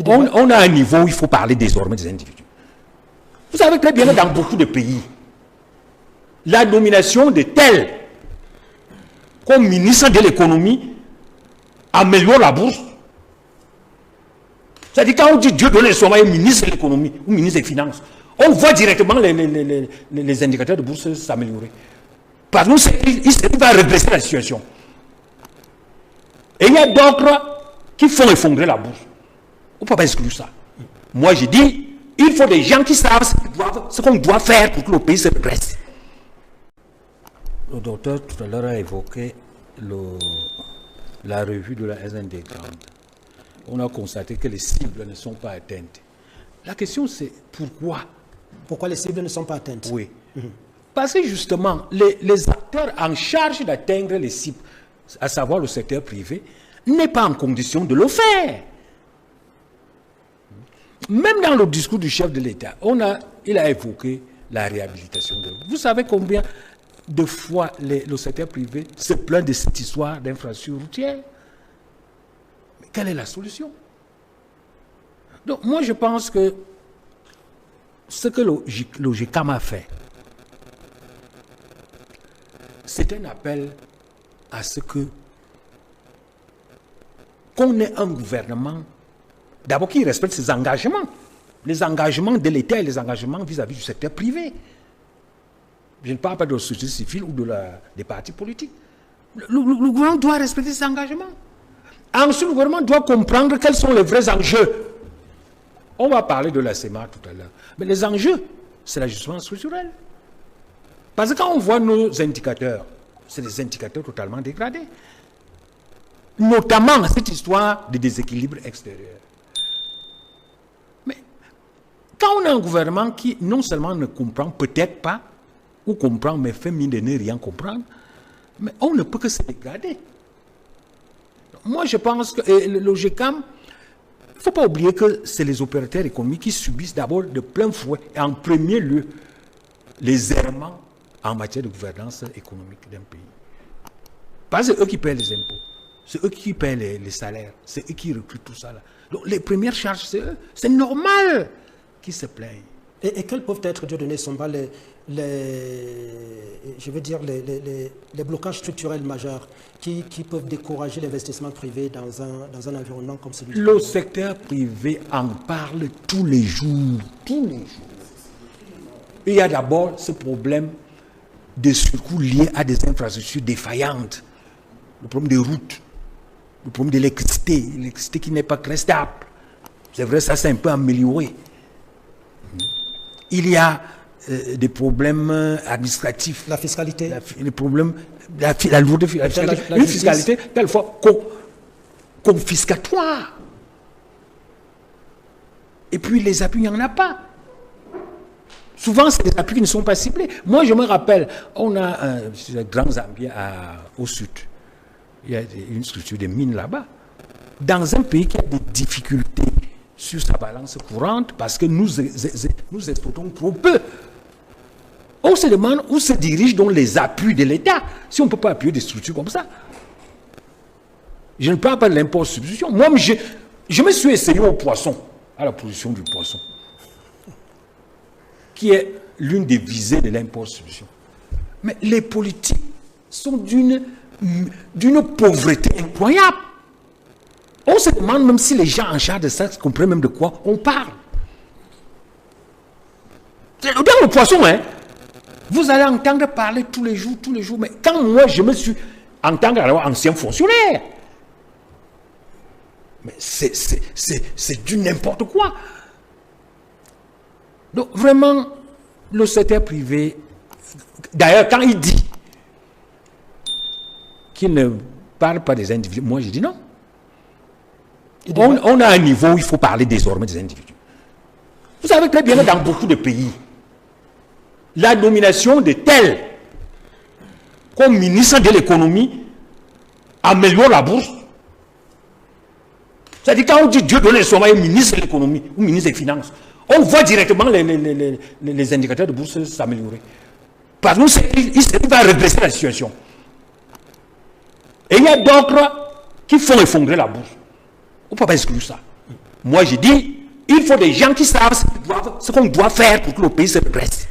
On a un niveau où il faut parler désormais des individus. Vous savez très bien que dans beaucoup de pays, la nomination de tel comme ministre de l'économie améliore la bourse. C'est-à-dire quand on dit Dieu donne son ministre de l'économie ou ministre des finances, on voit directement les indicateurs de bourse s'améliorer. Parce qu'il va redresser la situation. Et il y a d'autres qui font effondrer la bourse. On ne peut pas exclure ça. Moi, je dis, il faut des gens qui savent ce qu'on doit faire pour que le pays se redresse. Le docteur tout à l'heure a évoqué la revue de la SND 30. On a constaté que les cibles ne sont pas atteintes. La question c'est pourquoi? Pourquoi les cibles ne sont pas atteintes? Oui. Parce que justement, les acteurs en charge d'atteindre les cibles, à savoir le secteur privé, n'est pas en condition de le faire. Même dans le discours du chef de l'État, il a évoqué la réhabilitation. Vous savez combien de fois le secteur privé se plaint de cette histoire d'infrastructure routière? Mais quelle est la solution? Donc moi je pense que ce que le GECAM a fait, c'est un appel à ce qu'on ait un gouvernement d'abord qui respecte ses engagements, les engagements de l'État et les engagements vis-à-vis du secteur privé. Je ne parle pas de la société civile ou des partis politiques. Le gouvernement doit respecter ses engagements. Ensuite, le gouvernement doit comprendre quels sont les vrais enjeux. On va parler de la CEMA tout à l'heure. Mais les enjeux, c'est l'ajustement structurel. Parce que quand on voit nos indicateurs, c'est des indicateurs totalement dégradés. Notamment cette histoire de déséquilibre extérieur. Mais quand on a un gouvernement qui non seulement ne comprend peut-être pas, ou comprend mais fait mine de ne rien comprendre, mais on ne peut que se dégrader. Moi je pense que le GECAM, il ne faut pas oublier que c'est les opérateurs économiques qui subissent d'abord de plein fouet, et en premier lieu, les errements en matière de gouvernance économique d'un pays. Parce que c'est eux qui paient les impôts, c'est eux qui paient les salaires, c'est eux qui recrutent tout ça là. Donc les premières charges, c'est eux. C'est normal qu'ils se plaignent. Et quels peuvent être, Dieu donné son bas, les blocages structurels majeurs qui peuvent décourager l'investissement privé dans un environnement comme celui-ci? Le secteur privé en parle tous les jours. Tous les jours. Il y a d'abord ce problème de surcoût lié à des infrastructures défaillantes. Le problème des routes, le problème de l'électricité qui n'est pas très stable. C'est vrai, ça s'est un peu amélioré. Il y a des problèmes administratifs. La fiscalité. Les problèmes, la lourde fiscalité. Une fiscalité, quelquefois, confiscatoire. Et puis, les appuis, il n'y en a pas. Souvent, c'est des appuis qui ne sont pas ciblés. Moi, je me rappelle, on a un grand Zambie au sud. Il y a une structure de mines là-bas. Dans un pays qui a des difficultés sur sa balance courante parce que nous exportons trop peu. On se demande où se dirigent donc les appuis de l'État si on ne peut pas appuyer des structures comme ça. Je ne parle pas de l'import-substitution. Moi, je me suis essayé au poisson, à la production du poisson, qui est l'une des visées de l'import-substitution. Mais les politiques sont d'une pauvreté incroyable. On se demande même si les gens en charge de ça comprennent même de quoi on parle. Dans le poisson, vous allez entendre parler tous les jours. Mais quand moi, je me suis, en tant qu'ancien fonctionnaire, mais c'est du n'importe quoi. Donc vraiment, le secteur privé, d'ailleurs, quand il dit qu'il ne parle pas des individus, moi je dis non. On a un niveau où il faut parler désormais des individus. Vous savez très bien que dans beaucoup de pays, la nomination de tel comme ministre de l'économie améliore la bourse. C'est-à-dire quand on dit Dieu donne son ministre de l'économie ou ministre des finances, on voit directement les indicateurs de bourse s'améliorer. Parce qu'il va redresser la situation. Et il y a d'autres qui font effondrer la bourse. On ne peut pas exclure ça. Moi, je dis, il faut des gens qui savent ce qu'on doit faire pour que le pays se redresse.